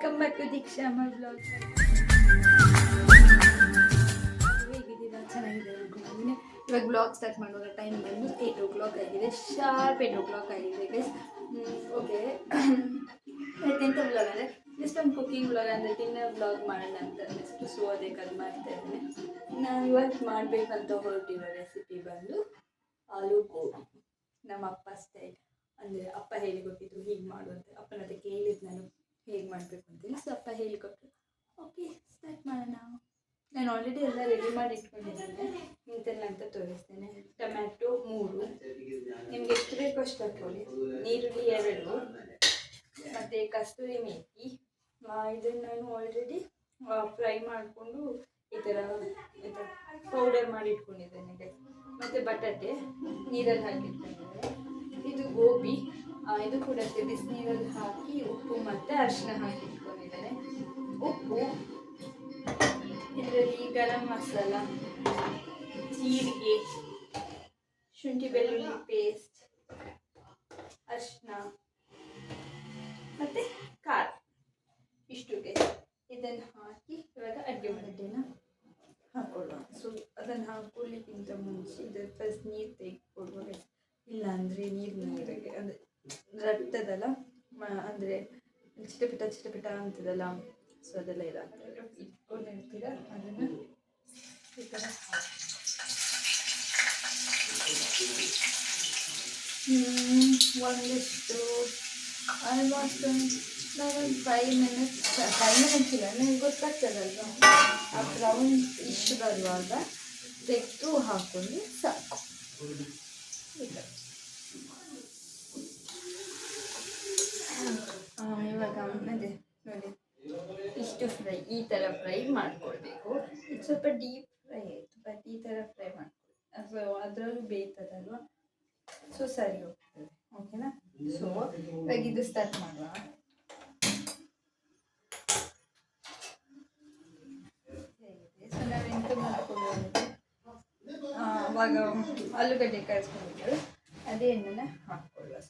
Welcome back to ದೀಕ್ಷಾಮ blog. ಹೇಗಿದ್ದೀರಾ? ಚೆನ್ನಾಗಿದೆ ಅನ್ಕೊಂಡಿದ್ದೀನಿ. ಇವಾಗ ಬ್ಲಾಗ್ ಸ್ಟಾರ್ಟ್ ಮಾಡುವಾಗ ಟೈಮ್ ಬಂದು 8 o'clock ಆಗಿದೆ. ಶಾರ್ಪ್ 8 o'clock ಆಗಿದೆ ಗೈಸ್. ಓಕೆ, ಇವತ್ತೆಂಥ ಬ್ಲಾಗ್ ಅಂದರೆ ಜಸ್ಟ್ ಒಂದು ಕುಕಿಂಗ್ ಬ್ಲಾಗ್, ಅಂದರೆ ಡಿನ್ನರ್ ಬ್ಲಾಗ್ ಮಾಡೋಣ ಅಂತ ಅನ್ನಿಸ್ತು. ಸೊ ಅದಕ್ಕೆ ಅದು ಮಾಡ್ತಾ ಇದ್ದೀನಿ. ನಾನು ಇವತ್ತು ಮಾಡಬೇಕಂತ ಹೊರಟಿರೋ ರೆಸಿಪಿ ಬಂದು ಆಲೂ ಗೋಬಿ. ನಮ್ಮ ಅಪ್ಪ ಸ್ಟೈಲ್, ಅಂದರೆ ಅಪ್ಪ ಹೇಳಿಕೊಟ್ಟಿದ್ರು ಹೀಗೆ ಮಾಡುವಂತೆ. ಅಪ್ಪನ ಹತ್ರ ಕೇಳಿದ್ದು ನಾನು ಹೇಗೆ ಮಾಡಬೇಕು ಅಂತೇಳಿ. ಸೊ ಅಪ್ಪ ಹೇಳಿಕೊಟ್ರು. ಓಕೆ, ಸ್ಟಾರ್ಟ್ ಮಾಡೋಣ. ನಾನು ಆಲ್ರೆಡಿ ಎಲ್ಲ ರೆಡಿ ಮಾಡಿ ಇಟ್ಕೊಂಡಿದ್ದೇನೆ. ಇಂತೆಲ್ಲ ಅಂತ ತೋರಿಸ್ತೇನೆ. ಟೊಮ್ಯಾಟೊ 3, ನಿಮ್ಗೆ ಎಷ್ಟು ಬೇಕೋ ಅಷ್ಟು ಹಾಕೊಳ್ಳಿ. ನೀರುಳ್ಳಿ 2, ಮತ್ತು ಕಸ್ತೂರಿ ಮೇಥಿ. ಇದನ್ನು ನಾನು ಆಲ್ರೆಡಿ ಫ್ರೈ ಮಾಡಿಕೊಂಡು ಈ ಥರ ಪೌಡರ್ ಮಾಡಿ ಇಟ್ಕೊಂಡಿದ್ದೇನೆ. ಮತ್ತು ಬಟಾಟೆ ನೀರಲ್ಲಿ ಹಾಕಿಟ್ಕೊಂಡಿದ್ದೇನೆ. ಇದು ಗೋಬಿ, ಇದು ಕೂಡ ಅಷ್ಟೇ ಬಿಸಿನೀರಲ್ಲಿ ಹಾಕಿ ಉಪ್ಪು ಮತ್ತು ಅರಿಶಿನ ಹಾಕಿ ಇಟ್ಕೊಂಡಿದ್ದೇನೆ. ಉಪ್ಪು, ಇದರಲ್ಲಿ ಗರಂ ಮಸಾಲ, ಜೀರಿಗೆ, ಶುಂಠಿ ಬೆಳ್ಳುಳ್ಳಿ ಪೇಸ್ಟ್, ಅರಿಶಿನ ಮತ್ತು ಖಾರ, ಇಷ್ಟುಗೆ ಇದನ್ನು ಹಾಕಿ ಇವಾಗ ಅಡುಗೆ ಮಾಡೋದನ್ನು ಹಾಕೊಳ್ಳೋಣ. ಸೊ ಅದನ್ನು ಹಾಕೊಳ್ಳಿಕ್ಕಿಂತ ಮುಂಚೆ ಇದರ ಫಸ್ಟ್ ನೀರು ತೆಗೆದುಕೊಡುವಾಗ, ಇಲ್ಲಾಂದರೆ ನೀರಾಗೆ ಅಂದರೆ ರಕ್ತದಲ್ಲ, ಅಂದರೆ ಚಿಟಪಿಟ ಅಂತದಲ್ಲ. ಸೊ ಅದೆಲ್ಲ ಇದಾಗ್ತದೆ. ಇಟ್ಕೊಂಡಿರ್ತೀರ ಅದನ್ನು ಈ ಥರ ಒಂದಿಷ್ಟು ಆಲ್ಮೋಸ್ಟ್ ಒಂದು 5 minutes ಇಲ್ಲ, ನನಗೆ ಗೊತ್ತಾಗ್ತದಲ್ವ. ಆ ಬ್ರೌನ್ ಇಷ್ಟು ಬರುವಾಗ ತೆಗೆದು ಹಾಕ್ಕೊಂಡು ಸಾಕು. ಇವಾಗ ಅದೇ ನೋಡಿ, ಇಷ್ಟು ಫ್ರೈ, ಈ ಥರ ಫ್ರೈ ಮಾಡ್ಕೊಳ್ಬೇಕು. ಇದು ಸ್ವಲ್ಪ ಡೀಪ್ ಫ್ರೈ ಆಯಿತು, ಬಟ್ ಈ ಥರ ಫ್ರೈ ಮಾಡ್ಕೊಳ್ಳಿ. ಸೊ ಅದರಲ್ಲೂ ಬೇಯ್ತದಲ್ವ, ಸೊ ಸರಿ ಹೋಗ್ತದೆ. ಓಕೆನಾ? ಸೊ ಇವಾಗ ಇದು ಸ್ಟಾರ್ಟ್ ಮಾಡುವ. ಸೊ ನಾವು ಎಂತ ಮಾಡ್ಕೊಳ್ಳೋದು, ಅವಾಗ ಆಲೂಗಡ್ಡೆ ಕಾಯಿಸ್ಕೊಂಡಿದ್ದೆವು, ಅದೇ ಎಣ್ಣೆನ ಹಾಕ್ಕೊಳ್ಳುವ.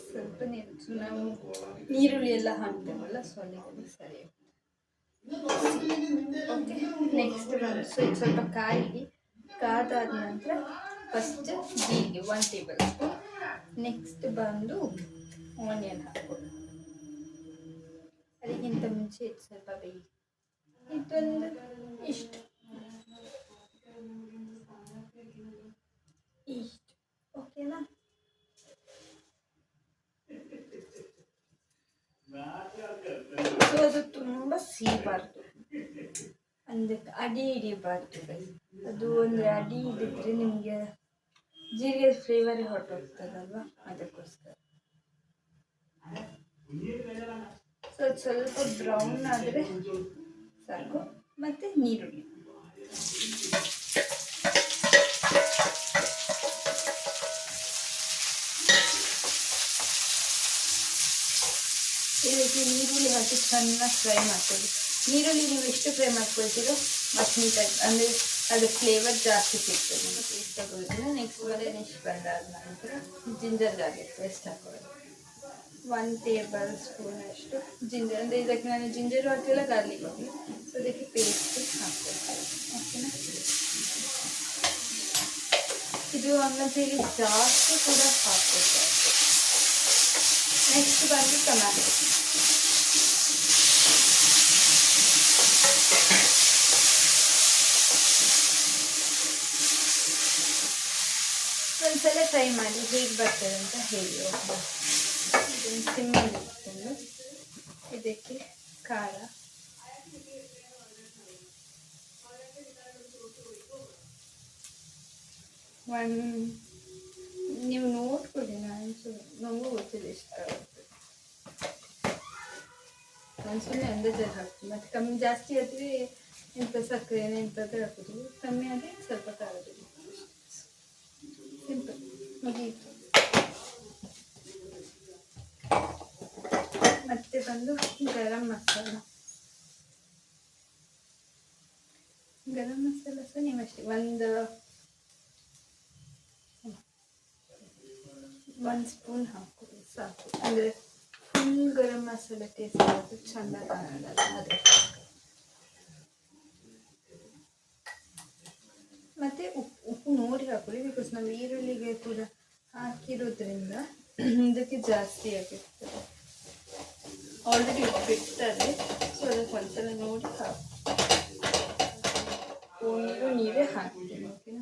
ಸ್ವಲ್ಪ ನೀರು, ನಾವು ನೀರುಳ್ಳಿ ಎಲ್ಲ ಹಾಕ್ತೇವಲ್ಲ, ಸೊ ಅಲ್ಲಿ ಸರಿ. ಓಕೆ, ನೆಕ್ಸ್ಟ್ ಬಂದು ಸ್ವಲ್ಪ ಕಾದಾದ ನಂತರ ಫಸ್ಟ್ ಜೀರಿಗೆ 1 tablespoon. ನೆಕ್ಸ್ಟ್ ಬಂದು ಆನಿಯನ್ ಹಾಕ್ಕೊಳ್ಳಿ. ಅದಕ್ಕಿಂತ ಮುಂಚೆ ಇದು ಸ್ವಲ್ಪ ಬೇಯಿ, ಇದೊಂದು ಇಷ್ಟು. ಓಕೆನಾ? ಸೊ ಅದು ತುಂಬ ಸಿಗಬಾರ್ದು, ಅಂದರೆ ಅಡಿ ಹಿಡಿಬಾರ್ದು. ಅದು ಅಂದರೆ ಅಡಿ ಹಿಡಿದ್ರೆ ನಿಮಗೆ ಜೀರಿಗೆ ಫ್ಲೇವರ್ ಹೊರಟೋಗ್ತದಲ್ವ, ಅದಕ್ಕೋಸ್ಕರ. ಸೊ ಅದು ಸ್ವಲ್ಪ ಬ್ರೌನ್ ಆದರೆ ಸಾಕು. ಮತ್ತು ನೀರುಳ್ಳಿ, ಇದಕ್ಕೆ ನೀರುಳ್ಳಿ ಹಾಕಿ ಚೆನ್ನಾಗಿ ಫ್ರೈ ಮಾಡ್ಕೊಳ್ಳಿ. ನೀರುಳ್ಳಿ ನೀವು ಎಷ್ಟು ಫ್ರೈ ಮಾಡ್ಕೊಳ್ತೀರೋ ಅಷ್ಟು ನೀಟಾಗಿ, ಅಂದರೆ ಅದು ಫ್ಲೇವರ್ ಜಾಸ್ತಿ ಸಿಗ್ತದೆ. ಪೇಸ್ಟ್ ತಗೊಳ್ತೀನಿ. ನೆಕ್ಸ್ಟ್ ನೆಕ್ಸ್ಟ್ ಬಂದಾದ ನಂತರ ಜಿಂಜರ್ ಗಾರ್ಲಿಕ್ ಪೇಸ್ಟ್ ಹಾಕೊಳ್ಳೋದು. 1 tablespoon ಅಷ್ಟು ಜಿಂಜರ್, ಅಂದರೆ ಇದಕ್ಕೆ ನಾನು ಜಿಂಜರು ಹಾಕಿಲ್ಲ, ಗಾರ್ಲಿಕ್ ಹಾಕಿ, ಸೊ ಅದಕ್ಕೆ ಪೇಸ್ಟ್ ಹಾಕ್ಕೊಳ್ತೀನಿ. ಓಕೆನಾ? ಇದು ಹಂಗಂತೇಳಿ ಜಾಸ್ತಿ ಕೂಡ ಹಾಕ್ಕೊಳ್ತಾರೆ. ನೆಕ್ಸ್ಟ್ ಬಂದು ಟೊಮ್ಯಾಟೊ. ಒಂದ್ಸಲ ಟ್ರೈ ಮಾಡಿ ಹೇಗೆ ಬರ್ತದೆ ಅಂತ ಹೇಳಿ. ಓಕೆ, ಇದನ್ನು ಸಿಮ್ಮಲ್ಲಿ ಇಟ್ಕೊಂಡು ಇದಕ್ಕೆ ಖಾರ, ನೀವು ನೋಡ್ಕೊಳ್ಳಿ, ನನಗೂ ಗೊತ್ತಿಲ್ಲ ಎಷ್ಟು ಆಗುತ್ತೆ. ನಾನು ಸುಮ್ಮನೆ ಅಂದಾಜಲ್ಲಿ ಹಾಕ್ತೀನಿ. ಮತ್ತು ಕಮ್ಮಿ ಜಾಸ್ತಿ ಆದರೆ ಎಂಥ ಸಕ್ಕರೆ ಎಂಥದ್ದು ಹಾಕೋದು, ಕಮ್ಮಿ ಆದರೆ ಸ್ವಲ್ಪ ಖಾರ ಬೇಕು. ಸಿಂಪಲ್, ಮುಗಿಯಿತು. ಮತ್ತು ಬಂದು ಗರಂ ಮಸಾಲ ಸಹ ನೀವಷ್ಟೇ ಒಂದು ಸ್ಪೂನ್ ಹಾಕ್ಕೊಳ್ಳಿ. ಸಾಕು. ಅಂದರೆ ಫುಲ್ ಗರಂ ಮಸಾಲೆ ಟೇಸ್ಟ್ ಆಗೋದು ಚೆಂದ ಕಾಣಲ್ಲ ಅದೇ. ಮತ್ತು ಉಪ್ಪು ನೋಡಿ ಹಾಕೊಳ್ಳಿ, ಬಿಕಾಸ್ ನಾವು ಈರುಳ್ಳಿಗೆ ಕೂಡ ಹಾಕಿರೋದ್ರಿಂದ ಇದಕ್ಕೆ ಜಾಸ್ತಿ ಆಗಿರ್ತದೆ. ಆಲ್ರೆಡಿ ಉಪ್ಪು ಬಿಡ್ತದೆ, ಸೊ ಅದಕ್ಕೆ ಒಂದ್ಸಲ ನೋಡಿ ಹಾಕೊಂಡು ನೀರೇ ಹಾಕ್ತೀನಿ. ಓಕೆನಾ?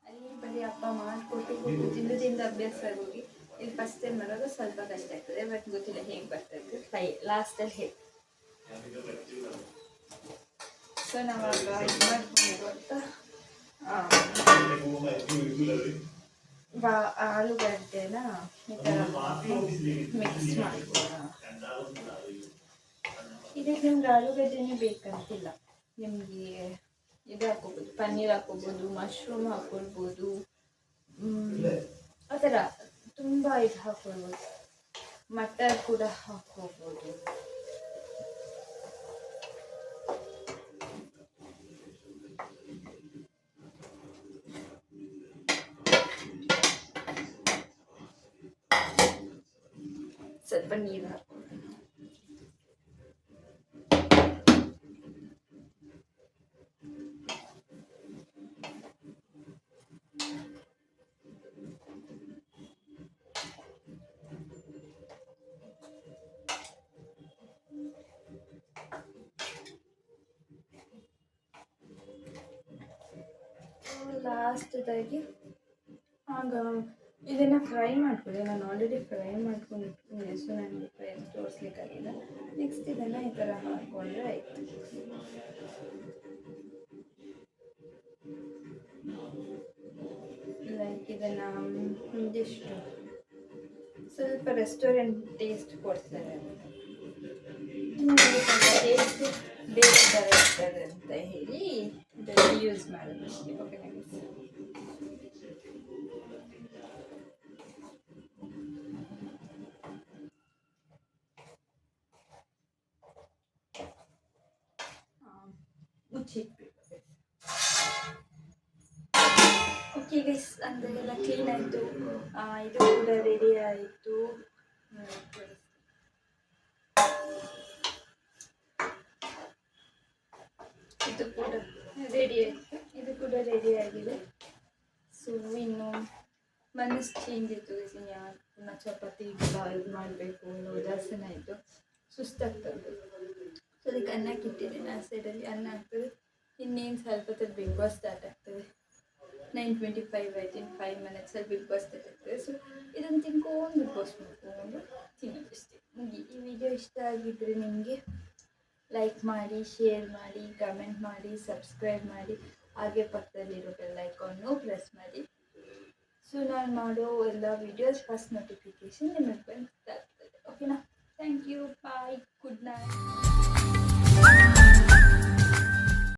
ಅಲ್ಲಿ ಬರೀ ಅಪ್ಪ ಮಾಡಿಕೊಟ್ಟು ತಿಂದು ಅಭ್ಯಾಸ ಆಗೋಗಿ ಇಲ್ಲಿ ಫಸ್ಟ್ ಟೈಮ್ ಮಾಡೋದು ಸ್ವಲ್ಪ ಕಷ್ಟ ಆಗ್ತದೆ. ಬಟ್ ಗೊತ್ತಿಲ್ಲ ಹೇಗೆ ಬರ್ತದೆ, ಲಾಸ್ಟಲ್ಲಿ ಹೇಗೆ. ಸೊ ನಾವಾಗ ಇದು ಮಾಡ್ಕೊಂಡು ಅಂತ ಆಲೂಗಡ್ಡೆನ ಈ ಥರ ಮಿಕ್ಸ್ ಮಾಡ್ಕೊಳ್ಳೋಣ. ಇದಕ್ಕೆ ನಿಮ್ಗೆ ಆಲೂಗಡ್ಡೆನೇ ಬೇಕಂತಿಲ್ಲ, ನಿಮಗೆ ಇದು ಹಾಕೋಬೋದು, ಪನ್ನೀರ್ ಹಾಕೋಬೋದು, ಮಶ್ರೂಮ್ ಹಾಕೊಳ್ಬೋದು, ಆ ಥರ ತುಂಬ ಇದು ಹಾಕೊಳ್ಬೋದು, ಮಟರ್ ಕೂಡ ಹಾಕೋಬೋದು. ಸ್ವಲ್ಪ ನೀರು ಹಾಕೋದು. ಲಾಸ್ಟ್ದಾಗಿ ಆಗ ಇದನ್ನು ಫ್ರೈ ಮಾಡ್ಕೊಳ್ಳಿ. ನಾನು ಆಲ್ರೆಡಿ ಫ್ರೈ ಮಾಡ್ಕೊಂಡು ಇಟ್ಕೊಂಡಿದ್ದೆ, ಸೊ ನನಗೆ ಫ್ರೈ ತೋರಿಸ್ಲಿಕ್ಕಾಗಿಲ್ಲ. ನೆಕ್ಸ್ಟ್ ಇದನ್ನು ಈ ಥರ ಹಾಕ್ಕೊಂಡ್ರೆ ಆಯಿತು. ಲೈಕ್ ಇದನ್ನು ಒಂದಿಷ್ಟು ಸ್ವಲ್ಪ ರೆಸ್ಟೋರೆಂಟ್ ಟೇಸ್ಟ್ ಕೊಡ್ತಾರೆ, ಟೇಸ್ಟ್ ಬೇರೆ ಥರ ಇರ್ತದೆ ಅಂತ ಹೇಳಿ ಇದನ್ನು ಯೂಸ್ ಮಾಡೋದು. Okay nice. ಮುಚ್ಚಿಟ್ಬೇಕು. ಓಕೆ ಗೈಸ್, ಅಂದೆಲ್ಲ ಕ್ಲೀನ್ ಆಯಿತು. ಇದು ಕೂಡ ರೆಡಿ ಆಯಿತು. ಇದು ಕೂಡ ರೆಡಿ ಆಯಿತು, ಇದು ಕೂಡ ರೆಡಿ ಆಗಿದೆ. ಸೊ ಇನ್ನು ಮನಸ್ಸು ಚೇಂಜ್ ಇತ್ತು ಗೈಸ್, ಯಾಕೆ ಪುನಃ ಚಪಾತಿ ಇದು ಮಾಡಬೇಕು ಅನ್ನೋ ಉದಾಸೀನ ಆಯಿತು, ಸುಸ್ತಾಗ್ತದೆ. ಸೊ ಅದಕ್ಕೆ ಅನ್ನಕ್ಕೆ ಇಟ್ಟಿದ್ದೇನೆ. ಆ ಸೈಡಲ್ಲಿ ಅನ್ನ ಆಗ್ತದೆ. ಇನ್ನೇನು ಸ್ವಲ್ಪ ಹೊತ್ತಲ್ಲಿ ಬಿಗ್ ಬಾಸ್ ಸ್ಟಾರ್ಟ್ ಆಗ್ತದೆ. 9:25 ಆಯ್ತು, ಇನ್ನು 5 ಮಿನಿಟ್ಸಲ್ಲಿ ಬಿಗ್ ಬಾಸ್ ಸ್ಟಾರ್ಟ್ ಆಗ್ತದೆ. ಸೊ ಇದನ್ನು ತಿನ್ಕೊಂಡು ಬಿಗ್ ಬಾಸ್ ನೋಡ್ಕೊಂಡು ತಿನ್ನೋದಷ್ಟೇ. ಈ ವಿಡಿಯೋ ಇಷ್ಟ ಆಗಿದ್ದರೆ ನಿಮಗೆ ಲೈಕ್ ಮಾಡಿ, ಶೇರ್ ಮಾಡಿ, ಕಮೆಂಟ್ ಮಾಡಿ, ಸಬ್ಸ್ಕ್ರೈಬ್ ಮಾಡಿ, ಹಾಗೆ ಪಕ್ಕದಲ್ಲಿರೋ ಬೆಲ್ ಐಕಾನ್ನು ಪ್ರೆಸ್ ಮಾಡಿ. ಸೊ ನಾನು ಮಾಡೋ ಎಲ್ಲ ವೀಡಿಯೋಸ್ ಫಸ್ಟ್ ನೋಟಿಫಿಕೇಷನ್ ನಿಮಗೆ ಬಂದು ತರ್ತದೆ. ಓಕೆನಾ? Thank you, bye, good night.